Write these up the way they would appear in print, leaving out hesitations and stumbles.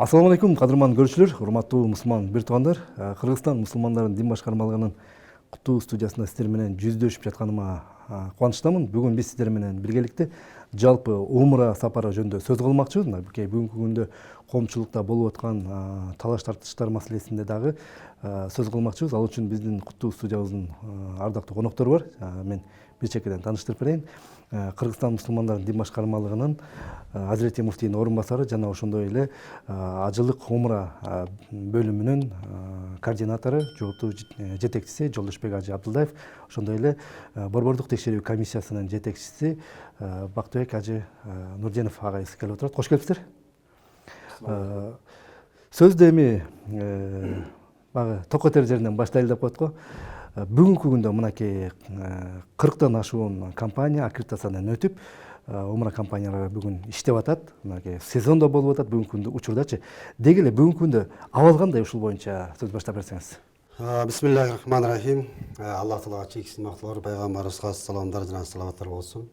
Assalamu алейкум, кадырман көрүүчүлөр, урматтуу мусулман бир туугандар. Кыргызстан мусулмандарын дин башкармалыгынын куттуу студиясында сиздер менен жүздөшүп жатканыма кубанычтамын. Бүгүн биз сиздер менен биргеликте жалпы умра сапары жөнүндө сөз кылмакчыбыз. Бүгүнкү күндө коомчулукта болуп аткан талаш тартыштар маселесинде дагы сөз кылмакчыбыз. Ал үчүн биздин куттуу студиябыздын ардактуу коноктору бар. Мен бир чекеден тааныштырып берейин. Кыргызстан мусулмандарын дин башкармалыгынын Азирети муфтийдин орун басары жана ошондой эле ажылык умра бөлүмүнүн координатору, жоготуу жетекчиси Жолдошбек Ажы Абдылдаев, ошондой эле борбордук текшерүү комиссиясынын жетекчиси Бактыбек Ажы Нурденов агайыбыз келип отурат. Кош келипсиздер. Сөздү эми баягы токотер жеринен баштайлы деп коет го. Бүгүнкү күндө мынакей 40тан ашуун компания аккредитациядан өтүп, умра компаниялары бүгүн иштеп атат. Мынакей сезондо болуп атат бүгүнкү күндө учурдачы. Деги эле бүгүнкү күндө абал кандай, ушул боюнча сөз баштап берсеңиз. Бисмиллахир-рахманир-рахим. Аллах Таалага чексиз мактоолор, пайгамбарыбызга саламдар жана салаваттар болсун.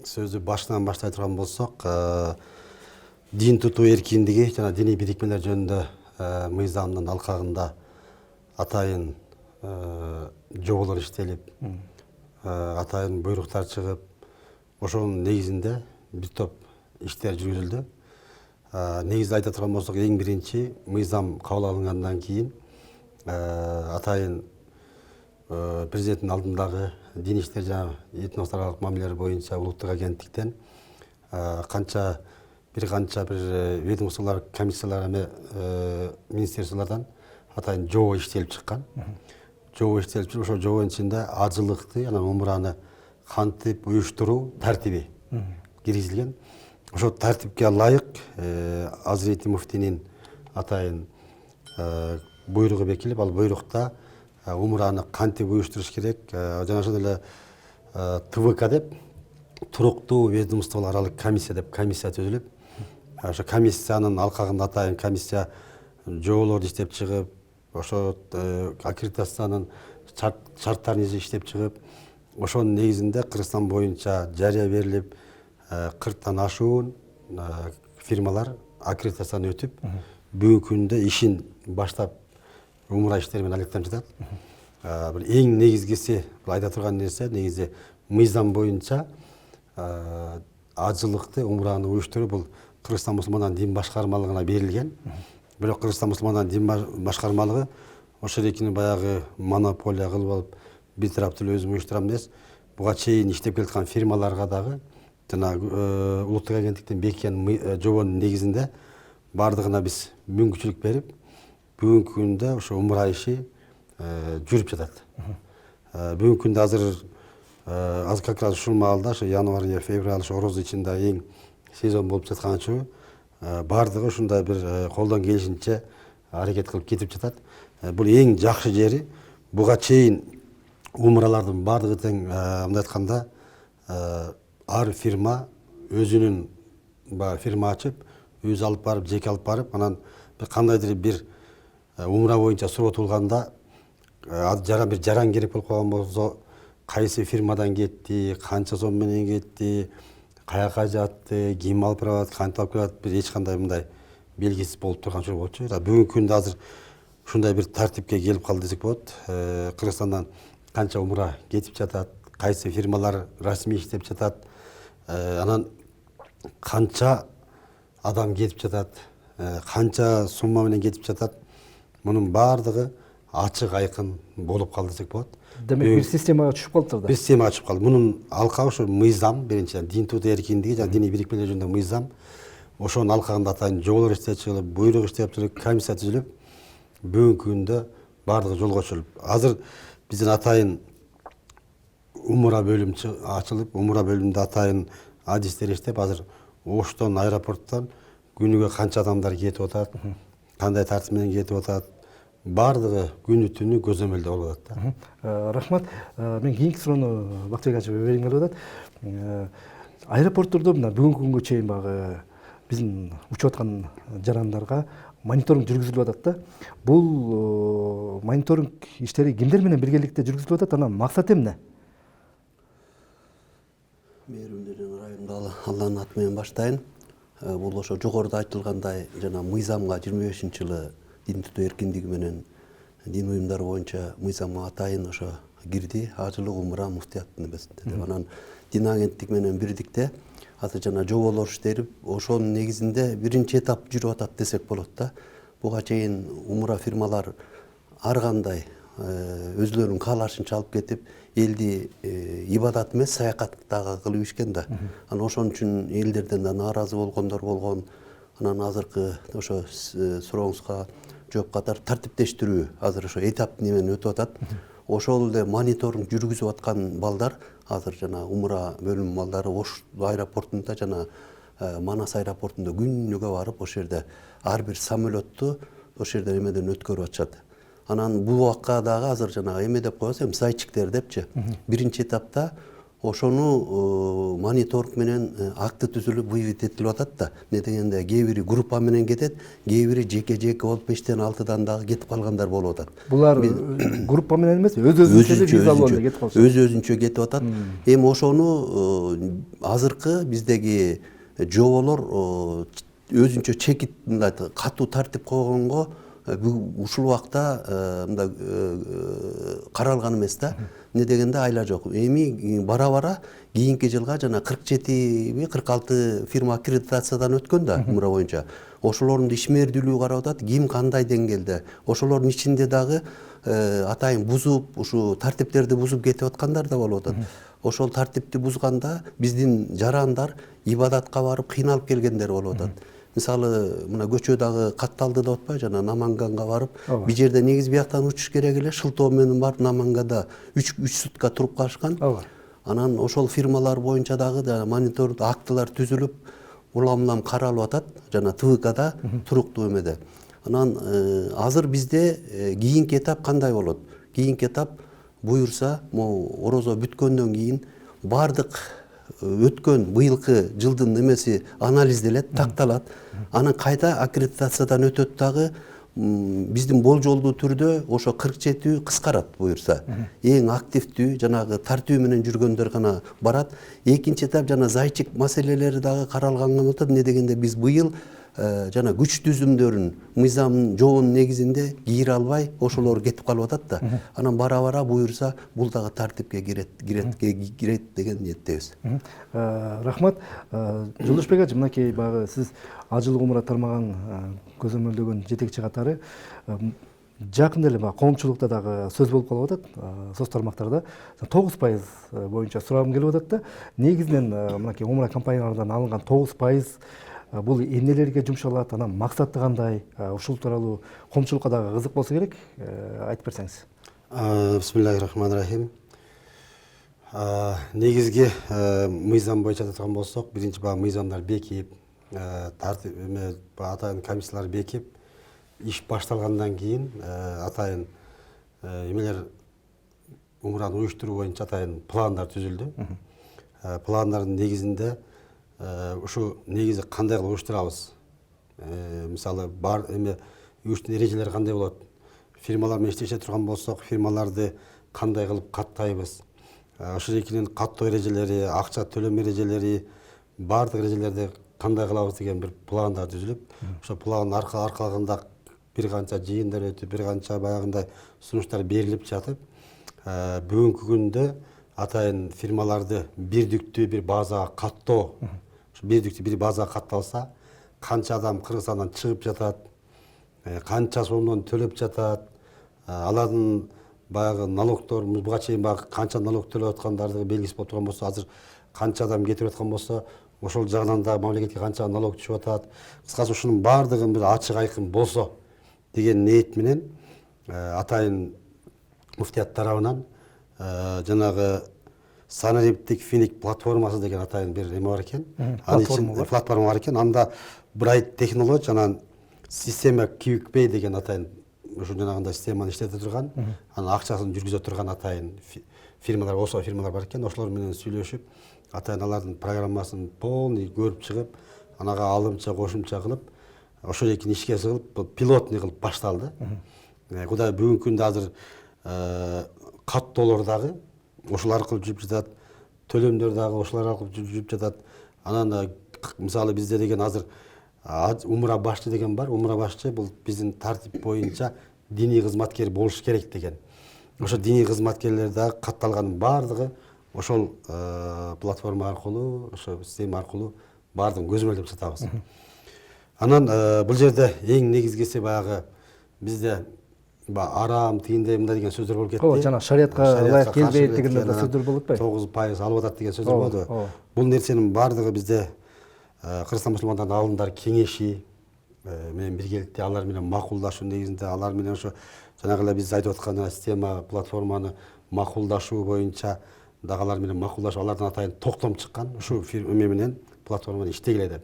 Сөздү башынан баштай турган болсок, дин тутуу эркиндиги жана диний бирикмелер жөнүндө мыйзамдын алкагында атайын жоболор иштелип, атайын буйруктар чыгып, ошонун негизинде бир топ иштер жүргүзүлдү. Негизде айта турган болсок, эң биринчи мыйзам кабыл алынгандан кийин атайын президенттин алдындагы дин иштер жана этностор аралык мамилелер боюнча улуттук агенттиктен бир канча ведомстволор, комиссиялар, министерстволордон атайын жобо иштелип чыккан. Жобо иштелип чыгып, ошол жобонун ичинде ажылыкты, анан умраны кантип уюштуруу тартиби киргизилген. Ошол тартипке ылайык Азирети муфтийнин атайын буйругу бекилип, ал буйрукта умраны кантип уюштуруш керек, жана ошондой эле ТВК деп, туруктуу ведомстволор аралык комиссия деп комиссия түзүлүп, ошо комиссиянын алкагында атайын комиссия жоболорду иштеп чыгып, ошо аккредитациянын шарттарын иштеп чыгып, ошонун негизинде Кыргызстан боюнча жарыя берилип, 40тан ашуун фирмалар аккредитациядан өтүп, бүгүнкү күндө ишин баштап умра иштери менен алектенип жатат. Бир эң негизгиси, айта турган нерсе, негизи мыйзам боюнча ажылыкты умраны уюштуруу бул Кыргызстан мусулмандарынын дин башкармалыгына берилген. Бирок Кыргызстан мусулмандарынын дин башкармалыгы ошол экини баягы монополия кылып алып, бир тараптуу өзүм уюштурам эмес, буга чейин иштеп келаткан фирмаларга дагы жана улуттук агенттиктен бекиткен жобонун негизинде бардыгына биз мүмкүнчүлүк берип, бүгүнкү күндө ошо умра иши жүрүп жатат. Бүгүнкү күндө азыр как раз ушул маалда, ошо январь, февраль, ошо ороз ичинде эң сезон болуп жаткан үчүн бардыгы ушундай бир колдон келишинче аракет кылып кетип жатат. Бул эң жакшы жери. Буга чейин умралардын бардыгы тең, мындай айтканда, ар фирма өзүнүн фирма ачып, өзү алып барып, жеке алып барып, анан кандайдыр бир умра боюнча суроо туулганда бир жаран керек болуп калган болсо, кайсы фирмадан кетти, канча сом менен кетти, каяка жатты, ким алып барат, кантип алып келат, бир эч кандай мындай белгисиз болуп турган жок болчу. Бүгүнкү күндө азыр ушундай бир тартипке келип калды десек болот. Кыргызстандан канча умра кетип жатат, кайсы фирмалар расмий иштеп жатат, анан канча адам кетип жатат, канча сумма менен кетип жатат. Мунун баардыгы ачык айкын болуп калды десек болот. Демек бир системага түшүп калыптыр да. Бир системага түшүп калды. Мунун алкагы ошо мыйзам, биринчиден дин тутуу эркиндиги жана диний бирикмелер жөнүндө мыйзам. Ошонун алкагында атайын жоболор иштеп чыгылып, буйрук иштеп чыгылып, комиссия түзүлүп, бүгүнкү күндө баардыгы жолго чыгылып, азыр биздин атайын умра бөлүм ачылып, умра бөлүмүндө атайын адистер иштеп, азыр Оштон, аэропорттон күнүгө канча адамдар кетип атат, кандай тартип менен кетип атат, баардыгы күнү түнү көзөмөлдө болуп атат да. Рахмат. Мен кийинки суроону Бактыбек Ажы берейин келип атат. Аэропорттордо мына бүгүнкү күнгө чейин баягы биздин учуп аткан жарандарга мониторинг жүргүзүлүп атат да. Бул мониторинг иштери кимдер менен биргеликте жүргүзүлүп атат, анан максаты эмне? Мээрүмдүү жана ырайымдуу Алланын аты менен баштайын. бул ошо жогоруда айтылгандай жана мыйзамга 25-жылы дин тутуу эркиндиги менен дин уюмдары боюнча мыйзамга атайын ошо кирди, ажылык умура муфтияттын эмесинде деп. Анан дин агенттик менен бирдикте азыр жана жоболор иштелип, ошонун негизинде биринчи этап жүрүп атат десек болот да. Буга чейин умура фирмалар ар кандай өзлөрүнүн каалашынча алып кетип, элди ибадат эмес саякаттагы кылып ишкен да. Анан ошон үчүн элдерден да нааразы болгондор болгон. Анан азыркы ошо сурооңузга жооп катар тартиптештирүү азыр ошо этап немен өтүп атат. Ошол эле мониторинг жүргүзүп аткан балдар азыр жана умура бөлүм балдары Ош аэропортунда жана Манас аэропортунда күнүгө барып ошол жерде ар бир самолетту ошол жерде эмеден өткөрүп атышат. Анан бул убакка дагы азыр жанагы эме деп коебуз, эми зайчиктер депчи. Биринчи этапта ошону мониторинг менен акты түзүлүп вывод этилип атат да. Не дегенде кээ бири группа менен кетет, кээ бири жеке болуп 5-тен 6-дан дагы кетип калгандар болуп атат. Булар группа менен эмес, өз-өзүнчө виза алып кетип калышат. Өз-өзүнчө кетип атат. Эми ошону азыркы биздеги жоболор өзүнчө чекит мындай катуу тартип койгонго ушул убакта мындай каралган эмес да. Не дегенде айла жок. Эми бара кийинки жылга жана 47 46 фирма аккредитациядан өткөн да умура боюнча. Ошолордун ишмердүүлүгү карап атат, ким кандай деңгээлде. Ошолордун ичинде дагы атайын бузуп, ушу тартиптерди бузуп кетип аткандар да болуп атат. Ошол тартипти бузганда биздин жарандар ибадатка барып кыйналып келгендер болуп атат. Мисалы, мына көчө дагы катталды деп атпайбы, жана Наманганга барып, бир жерде негизи бияктан учуш керек эле, шылтоо менен барып Намангада 3 сутка туруп калышкан. Анан ошол фирмалар боюнча дагы мониторинг актылар түзүлүп, улам каралып атат, жана ТВКда туруктуу эмеде. Анан азыр бизде кийинки этап кандай болот? Кийинки этап буюрса, могу орозо бүткөндөн кийин бардык өткөн быйылкы жылдын эмеси анализделет, такталат. Анан кайта аккредитациядан өтөт дагы биздин болжолдуу түрдө ошо 47 кыскарат буюрса. Эң активдүү жанагы тартуу менен жүргөндөр гана барат. Экинчи этап жана зайчик маселелери дагы каралганга болот. Не дегенде биз быйыл жана күч түзүмдөрүн мыйзамдын жобонун негизинде кийире албай ошолор кетип калып атат да. Анан бара буюрса бул дагы тартипке кирет деген ниеттебиз. Рахмат. Жолдошбек ажы, мынакей баягы сиз ажылык умура тармагын көзөмөлдөгөн жетекчи катары жакында эле коомчулукта дагы сөз болуп калып атат, соц тармактарда 9% боюнча сурагым келип атат да. Негизинен мынакей умура компанияларынан алынган 9% бул эмнелерге жумшалат, анан максаты кандай? Ушул тууралуу коомчулукка дагы кызык болсо керек, айтып берсеңиз. Бисмиллахиррахманиррахим. Негизги мыйзам боюнча айткан болсок, биринчи баягы мыйзамдар бекип, тартип атайын комиссиялар бекип, иш башталгандан кийин атайын эмелер умураны уюштуруу боюнча атайын пландар түзүлдү. Пландардын негизинде ушу негизи кандай кылып уюштурабыз? Мисалы бар эме уюштун эрежелери кандай болот? Фирмалар менен иштеше турган болсок, фирмаларды кандай кылып каттайбыз? Ошол экинин каттоо эрежелери, акча төлөм эрежелери, бардык эрежелерди кандай кылабыз деген бир пландар түзүлүп, ошо пландын аркалыгында бир канча жыйындар өтүп, бир канча баягындай сунуштар берилип жатып, бүгүнкү күндө атайын фирмаларды бирдиктүү бир базага каттоо, бирдиктүү бир базага катталса, канча адам Кыргызстандан чыгып жатат, канча сомдон төлөп жатат, алардын баягы налогторубуз буга чейин баягы канча налог төлөп аткандардыгы белгисиз болуп турган болсо, азыр канча адам кетип аткан болсо, ошол жагынан да мамлекетке канча налог түшүп атат. Кыскасы ушунун баардыгын бир ачык айкын болсо деген ниет менен атайын муфтият тарабынан жанагы санариптик финик платформасы деген атайын бир эме бар экен. Платформа бар экен. Анда Bright Technology анан система QuickPay деген атайын ушу жанагындай системаны иштете турган, анан акчасын жүргүзө турган атайын фирмалар, ошол фирмалар бар экен. Ошолор менен сүйлөшүп, атайын алардын программасын полный көрүп чыгып, анага алымча кошумча кылып, ошол экини ишке салып, пилотный кылып башталды. Кудай бүгүнкү күндө азыр каттоолор дагы ошол аркылуу жүрүп жатат, төлөмдөр дагы ошолор аркылуу жүрүп жатат. Анан мисалы бизде деген азыр умра башчы деген бар. Умра башчы бул биздин тартип боюнча диний кызматкер болуш керек деген. Ошо диний кызматкерлер дагы катталганын баардыгы ошол платформа аркылуу, ошо система аркылуу баардыгын көзөмөлдөп сатабыз. Анан бул жерде эң негизгиси баягы бизде арам, тигиндей, мындай деген сөздөр болуп кетти. Ооба, жана шариятка ылайык келбейт деген сөздөр болуп атпайбы? 9% алып атат деген сөздөр болду. Бул нерсенин баардыгы бизде Кыргызстан мусулмандарынын алдындар кеңеши менен биргеликте алар менен макулдашуу негизинде, алар менен ошо жанагы эле биз айтып аткан система, платформаны макулдашуу боюнча дагы алар менен макулдашып, алардан атайын токтом чыккан, ушул эме менен платформа менен иштегиле деп.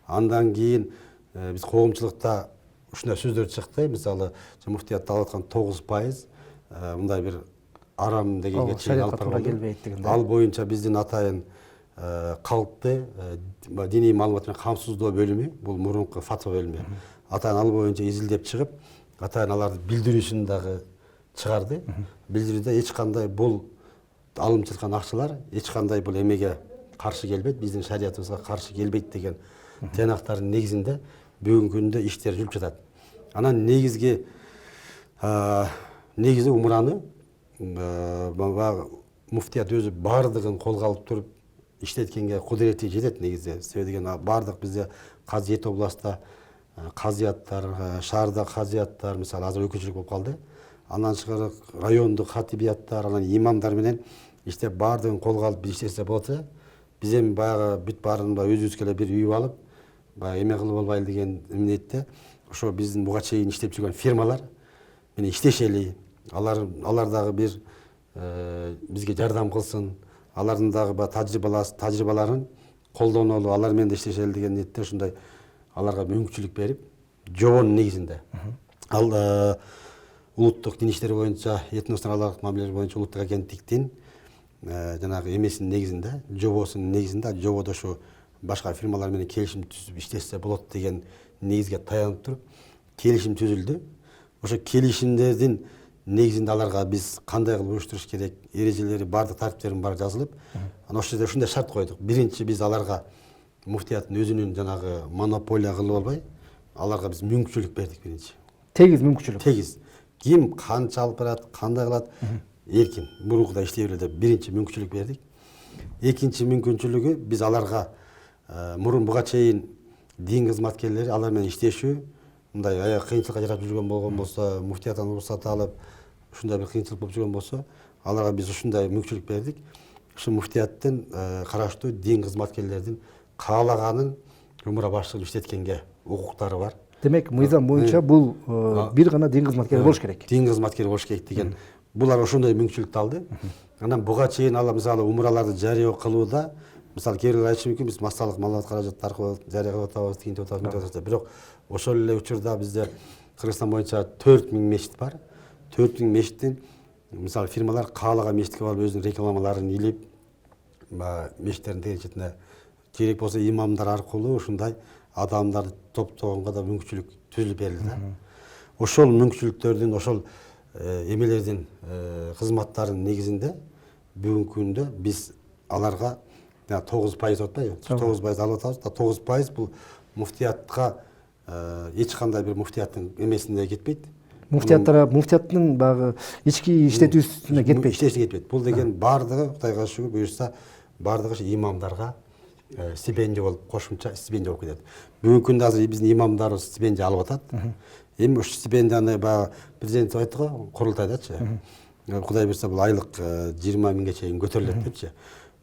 Андан кийин биз коомчулукта ушундай сөздөр чыкты. Мисалы, муфтиятта алып аткан 9% мындай бир арам дегенге чейин алып барган. Ал боюнча биздин атайын калкты диний маалымат менен камсыздоо бөлүмү, бул мурунку фатва бөлүмү. Атайын ал боюнча изилдеп чыгып, атайын аларды билдирүүсүн дагы чыгарды. Билдирүүдө эч кандай бул алынып жаткан акчалар эч кандай бул эмеге каршы келбейт, биздин шариятыбызга каршы келбейт деген тыянактардын негизинде бүгүнкү күндө иштер жүрүп жатат. Анан негизи умраны муфтият өзү баардыгын колго алып туруп иштеткенге кудурети жетет негизи. Себеби деген баардык бизде казиет областта казияттар, шаарда казияттар, мисалы азыр өкүнчүлүк болуп калды. Андан тышкары райондук хатибияттар, анан имамдар менен иштеп баардыгын колго алып иштесе болот. Биз эми баягы бүт баарын өзүбүзгө эле бир үй алып, баягы эме кылып албайлы деген эмнетте, ошо биздин буга чейин иштеп жүргөн фирмалар менен иштешели, алар дагы бир бизге жардам кылсын, алардын дагы тажрыйбаларын колдонолу, алар менен иштешели деген ниетте ушундай аларга мүмкүнчүлүк берип, жобонун негизинде. Ал улуттук дин иштери боюнча, этносаралык мамилелер боюнча улуттук агенттиктин жанагы эмесинин негизинде, жобосунун негизинде, жободо ошо башка фирмалар менен келишим түзүп иштесе болот деген негизге таянып туруп келишим түзүлдү. Ошо келишимдердин негизинде аларга биз кандай кылып уюштуруш керек, эрежелери, баардык тартиптерин баары жазылып, анан ошол жерде ушундай шарт койдук. Биринчи, биз аларга муфтияттын өзүнүн жанагы монополия кылып албай, аларга биз мүмкүнчүлүк бердик биринчи. Тегиз мүмкүнчүлүк. Тегиз. Ким канча алып барат, кандай кылат, эркин, мурункудай иштей берели деп биринчи мүмкүнчүлүк бердик. Экинчи мүмкүнчүлүгү, биз аларга мурун буга чейин дин кызматкерлери алар менен иштешүү, мындай аяк кыйынчылыкка жарап жүргөн болгон болсо, муфтияттан уруксат алып, ушундай бир кыйынчылык болуп жүргөн болсо, аларга биз ушундай мүмкүнчүлүк бердик. Ушу муфтияттын караштуу дин кызматкерлердин каалаганын умра башчылык иштеткенге укуктары бар. Демек, мыйзам боюнча бул бир гана дин кызматкери болуш керек. Дин кызматкери болуш керек деген. Булар ошондой мүмкүнчүлүктү алды. Анан буга чейин ала мисалы умраларды жарыя кылууда, мисалы кээ бирлер айтышы мүмкүн, биз массалык маалымат каражат аркылуу жарыя кылып атабыз, тигинтип атабыз, мынтип атабыз. Бирок ошол эле учурда бизде Кыргызстан боюнча 4000 мечит бар. 4000 мечиттин мисалы фирмалар каалаган мечитке барып өзүнүн рекламаларын илип, мечиттердин тегере четине керек болсо имамдар аркылуу ушундай адамдарды топтогонго да мүмкүнчүлүк түзүлүп берилди. Ошол мүмкүнчүлүктөрдүн, ошол эмелердин кызматтарынын негизинде бүгүнкү күндө биз аларга 9% атпайбы? 9% алып атабыз. 9% бул муфтиятка эч кандай бир муфтияттын эмесинде кетпейт. Муфтияттын багы ички иштетүүсүнө кетпейт. Иштешине кетпейт. Бул деген баардыгы Кудайга шүгүр буюрса, баардыгы имамдарга стипендия болуп, кошумча стипендия болуп кетет. Бүгүнкү күндө азыр биздин имамдарыбыз стипендия алып атат. Эми ушу стипендияны баягы президент айтты го, курултайдачы. Кудай буюрса бул айлык 20 миңге чейин көтөрүлөт депчи.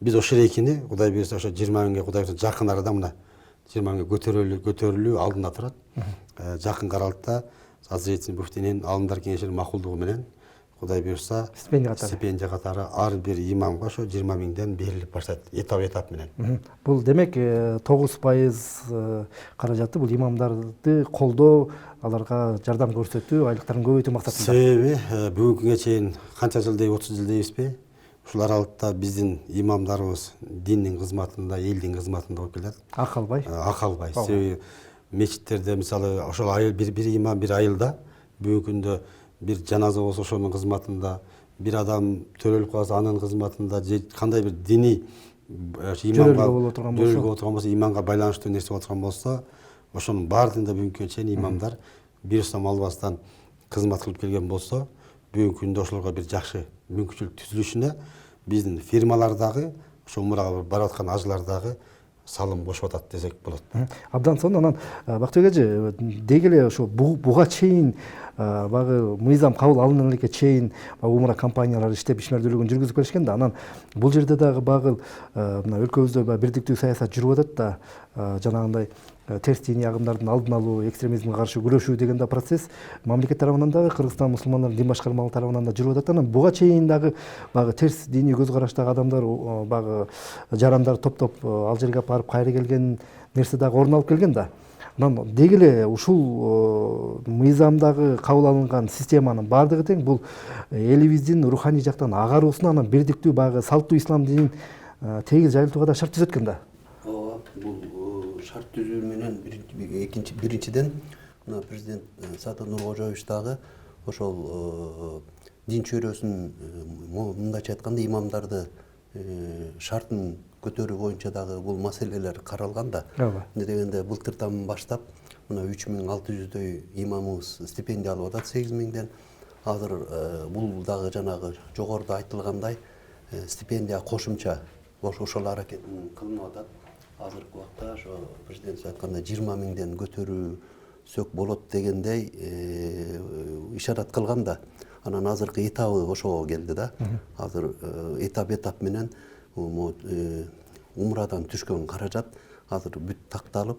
Биз ошол экини, Кудай буюрса ошо 20 миңге Кудай буюрса жакын арада мына 20 миңге көтөрүлүү алдында турат. Жакын аралыкта Азиретин муфтинин алымдар кеңешинин макулдугу менен Кудай буюрса стипендия катары ар бир имамга ошо 20 миңден берилип баштайт, этап менен. Бул демек 9% каражаты бул имамдарды колдоо, аларга жардам көрсөтүү, айлыктарын көбөйтүү максатында. Себеби бүгүнкү күнгө чейин канча жыл дейби, 30 жыл дейбизби? Ушул аралыкта биздин имамдарыбыз диндин кызматында, элдин кызматында болуп келет. Акалбай. Себеби мечиттерде мисалы ошол айыл бир имам бир айылда бүгүнкү күндө бир жаназа болсо ошонун кызматында, бир адам төрөлүп калса анын кызматында, же кандай бир диний Жөрөлгө болуп отурган болсо. жөрөлгө отурган болсо, иманга байланыштуу нерсе болуп отурган болсо, ошонун баардыгында бүгүнкү чейин имамдар бир сом албастан кызмат кылып келген болсо, бүгүнкү күндө ошолорго бир жакшы мүмкүнчүлүк түзүлүшүнө биздин фирмалар дагы, ошо умурага барып аткан ажылар дагы салым кошуп атат десек болот. Абдан сонун. Анан Бактыбек эже, деги эле ошо буга чейин багы мыйзам кабыл алынган элекке чейин умура компаниялар иштеп ишмердүүлүгүн жүргүзүп келишкен да. Анан бул жерде дагы багы мына өлкөбүздө бирдиктүү саясат жүрүп атат да. Жанагындай терс диний агымдардын алдын алуу, экстремизмге каршы күрөшүү деген да процесс мамлекет тарабынан дагы, Кыргызстан мусулмандардын дин башкармалыгы тарабынан да жүрүп атат. Анан буга чейин дагы багы терс диний көз караштагы адамдар, багы жарандар топтоп ал жерге барып кайры келген нерсе дагы орун алып келген да. Анан деги эле ушул мыйзамдагы кабыл алынган системанын баардыгы тең бул элибиздин руханий жактан агаруусуна, анан бирдиктүү багы салттуу ислам динин тегиз жайылтууга да шарт түзөт экен да. Ооба, бул шарт түзүү менен биринчиден мына президент Садыр Нуркожоевич дагы ошол дин чөйрөсүн мындайча айтканда имамдарды шартын көтөрүү боюнча дагы бул маселелер каралган да. Эмне дегенде былтырдан баштап мына 3600дөй имамыбыз стипендия алып атат, 8000ден. Азыр бул дагы жанагы жогоруда айтылгандай стипендия кошумча ошол аракетин кылынып атат. Азыркы убакта ошо президент айткандай 20 000ден көтөрүүсөк болот дегендей ишарат кылган да. Анан азыркы этабы ошого келди да. Азыр этап менен умрадан түшкөн каражат азыр бүт такталып,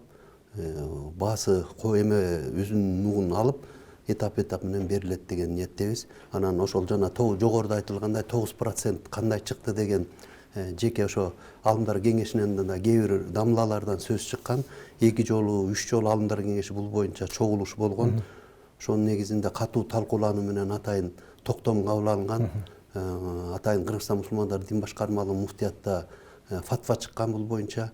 баасы эме өзүнүн нугун алып, этап менен берилет деген ниеттебиз. Анан ошол жана жогоруда айтылгандай 9% кандай чыкты деген жеке ошо алымдар кеңешинен да кээ бир дамлалардан сөз чыккан. 2 жолу, 3 жолу алымдар кеңеши бул боюнча чогулуш болгон. Ошонун негизинде катуу талкуулануу менен атайын токтом кабыл алынган. Атайын Кыргызстан мусулмандар дин башкармалыгы муфтиятта фатва чыккан бул боюнча.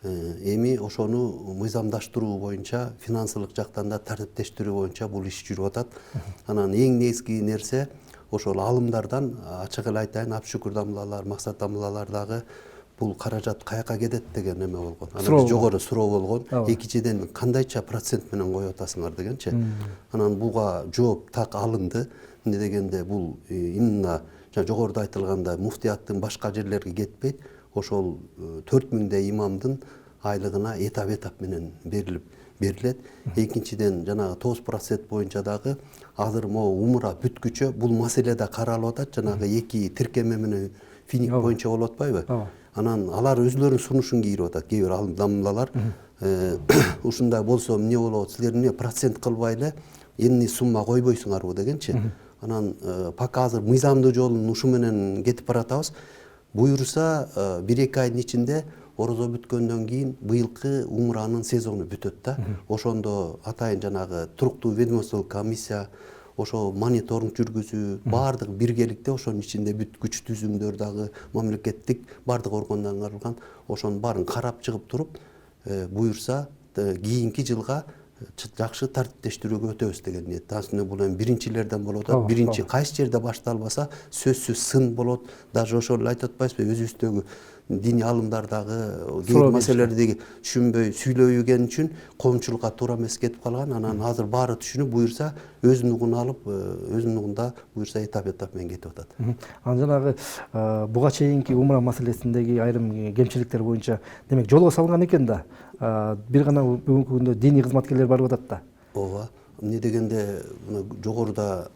Эми ошону мыйзамдаштыруу боюнча, финансылык жактан да тартиптештирүү боюнча бул иш жүрүп атат. Анан эң негизги нерсе ошол алымдардан ачык эле айтайын, Абшүкүр дамлалар, Максат дамлалар дагы бул каражат каяка кетет деген эме болгон. Анан жогору суроо болгон. Экинчиден кандайча процент менен коюп атасыңар дегенчи. Анан буга жооп так алынды. Эмне дегенде бул именно жогоруда айтылгандай муфтияттын башка жерлерге кетпейт. Ошол 4000дей имамдын айлыгына этап менен берилет. Экинчиден жанагы 9% боюнча дагы азыр могу умура бүткүчө бул маселе да каралып атат. Жанагы 2 тиркеме менен финик боюнча болуп атпайбы? Анан алар өзлөрүнүн сунушун кийирип атат. Кээ бир алым дамлалар ушундай болсо эмне болот? Силер эмне процент кылбай эле эмне сумма койбойсуңарбы дегенчи. Анан пока азыр мыйзамдуу жолун ушу менен кетип баратабыз. Буюрса 1-2 айдын ичинде орозо бүткөндөн кийин быйылкы умранын сезону бүтөт да. Ошондо атайын жанагы туруктуу ведомстволук комиссия, ошо мониторинг жүргүзүү, баардык биргеликте ошонун ичинде бүт күч түзүмдөр дагы мамлекеттик баардык органдардан каралган, ошонун баарын карап чыгып туруп, буюрса кийинки жылга жакшы тартиптештирүүгө өтөбүз деген ниет. Асында бул эми биринчилерден болот. Биринчи кайсы жерде башталбаса, сөзсүз сын болот. Даже ошол айтып атпайсызбы, өзүбүздөгү диний алымдардагы кээ маселелерди түшүнбөй сүйлөбөгөн үчүн коомчулукка туура эмес кетип калган. Анан азыр баары түшүнүп, буюрса өз нугун алып, өз нугунда буюрса этап менен кетип атат. Анан жанагы буга чейинки умра маселесиндеги айрым кемчиликтер боюнча демек жолго салынган экен да. Бир гана бүгүнкү күндө диний кызматкерлер барып атат да. Ооба. Эмне дегенде жогоруда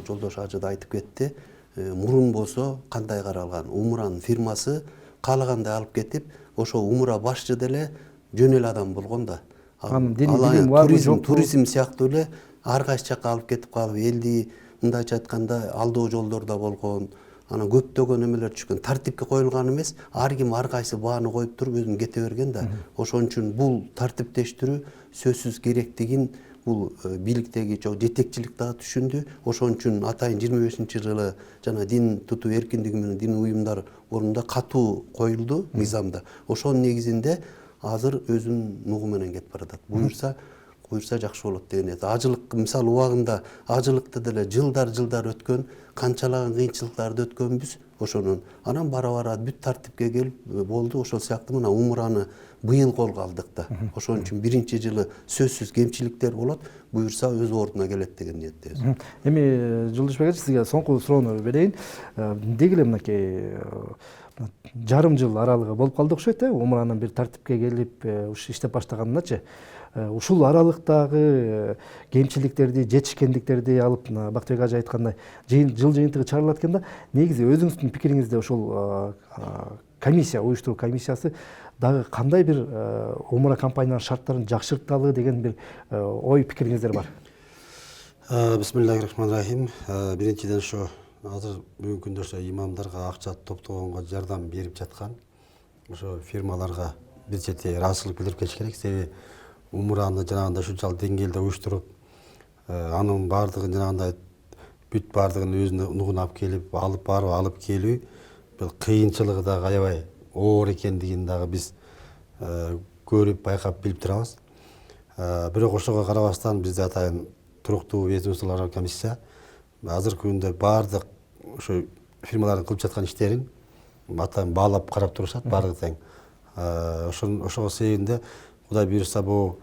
жолдош ажы да айтып кетти. Мурун болсо кандай каралган? Умранын фирмасы каалагандай алып кетип, ошо умра башчы деле жөн эле адам болгон да. Анын дини барбы жок? Туризм сыяктуу эле ар кайсы жакка алып кетип калып, элди мындайча айтканда алдоо жолдордо болгон. Анан көптөгөн эмелер түшкөн. Тартипке коюлган эмес, ар ким ар кайсы бааны коюп туруп өзүн кете берген да. Ошон үчүн бул тартиптештирүү сөзсүз керектигин бул бийликтеги жетекчилик дагы түшүндү. Ошон үчүн атайын 25-жылы жана дин тутуу эркиндиги менен дин уюмдар орнунда катуу коюлду мыйзамда. Ошонун негизинде азыр өзүнүн нугу менен кетип баратат. Буюрса жакшы болот деген эди. Ажылык мисалы убагында ажылыкты деле жылдар өткөн, канчалаган кыйынчылыктарды өткөнбүз. ошонун анан бара бүт тартипке келип болду. Ошол сыяктуу мына умраны быйыл колго алдык да. Ошон үчүн биринчи жылы сөзсүз кемчиликтер болот, буюрса өз ордуна келет деген ниеттебиз. Эми Жолдошбек ажы, сизге соңку суроону берейин. Деги эле мынакей жарым жыл аралыгы болуп калды окшойт, умранын бир тартипке келип ушу иштеп баштаганыначы. Ушул аралыктагы кемчиликтерди, жетишкендиктерди алып, Бактыбек ажы айткандай, жыл жыйынтыгы чыгарылат экен да. Негизи өзүңүздүн пикириңизде ошол комиссия, уюштуруу комиссиясы дагы кандай бир умра компаниянын шарттарын жакшырталы деген бир ой пикириңиздер бар? Бисмиллахиррахманиррахим. Биринчиден ошо азыр бүгүнкү күндө ошо имамдарга акча топтогонго жардам берип жаткан ошо фирмаларга бир чети ыраазычылык билдирип кетиш керек. Себеби умраны жанагындай ушунчалык деңгээлде уюштуруп, анын баардыгын жанагындай бүт баардыгын өзүнө нугуна алып барып алып келүү бул кыйынчылыгы дагы аябай оор экендигин дагы биз көрүп байкап билип турабыз. Бирок ошого карабастан бизде атайын туруктуу ведомстволорго комиссия азыркы күндө баардык ошо фирмалардын кылып жаткан иштерин атайын баалап карап турушат, баардыгы тең. Ошого себебинде Кудай буюрса бул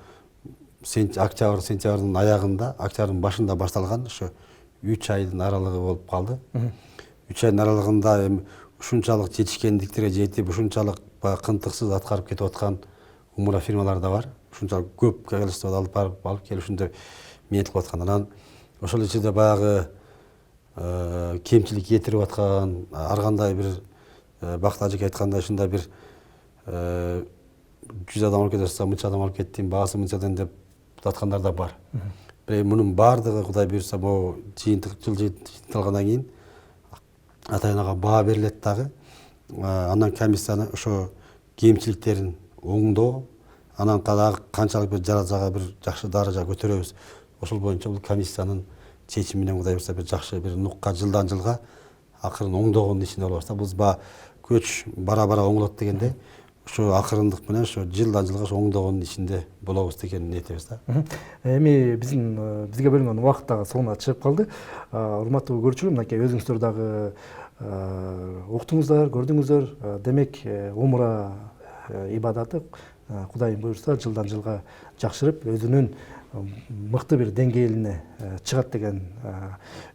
октябрь, сентябрдын аягында, октябрдын башында башталган ошо 3 айдын аралыгы болуп калды. 3 айдын аралыгында эми ушунчалык жетишкендиктерге жетип, ушунчалык кынтыксыз аткарып кетип аткан умра фирмалар да бар. Ушунчалык көп количестводо алып келип ушундай метилип аткан. Анан ошол ичинде баягы кемчилик кетирип аткан, ар кандай бир Бакты ажык айткандай ушундай бир 100 адам алып кетсе, мынча адам алып кеттим, баасы мынчадан деп аткандар да бар. Бирок мунун баардыгы Кудай буюрса могу жыйынтылгандан кийин атайын баа берилет дагы. Анан комиссияны ошо кемчиликтерин оңдоо, анан дагы канчалык бир жаражага бир жакшы даражага көтөрөбүз. Ошол боюнча бул комиссиянын чечими менен Кудай буюрса бир жакшы бир нукка жылдан жылга акырын оңдогондун ичинде болобуз да. Бул көч бара-бара оңолот дегенде, ошо акырындык менен ошо жылдан жылга оңдогондун ичинде болобуз деген ниетибиз да. Эми бизге бөлүнгөн убакыт дагы соңуна чыгып калды. Урматтуу көрүүчүлөр, мынакей өзүңүздөр дагы уктуңуздар, көрдүңүздөр. Демек, умра ибадаты Кудайым буюрса жылдан жылга жакшырып, өзүнүн мыкты бир деңгээлине чыгат деген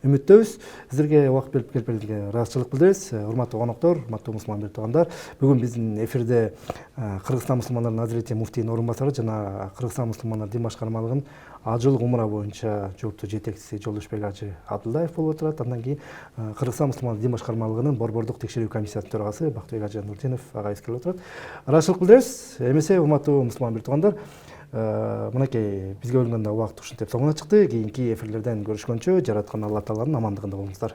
үмүттөбүз. Сиздерге убакыт берип келгениңизге ыраазычылык билдиребиз. Урматтуу коноктор, урматтуу мусулман биртугандар, бүгүн биздин эфирде Кыргызстан мусулмандарынын Азирети муфтийинин орун басары жана Кыргызстан мусулмандар дин башкармалыгынын ажылык умра боюнча жоопку жетекчиси Жолдошбек ажы Абдылдаев болуп отурат. Андан кийин Кыргызстан мусулмандар дин башкармалыгынын борбордук текшерүү комиссиясынын төрагасы Бактыбек ажы Нурдинов агайыбыз келип отурат. Ыраазычылык билдиребиз. Эмесе, урматтуу мусулман биртугандар, мынакей бизге бөлүнгөн убакыт ушинтип соңуна чыкты. Кийинки эфирлерден көрүшкөнчө жараткан Алла Тааланын амандыгында болуңуздар.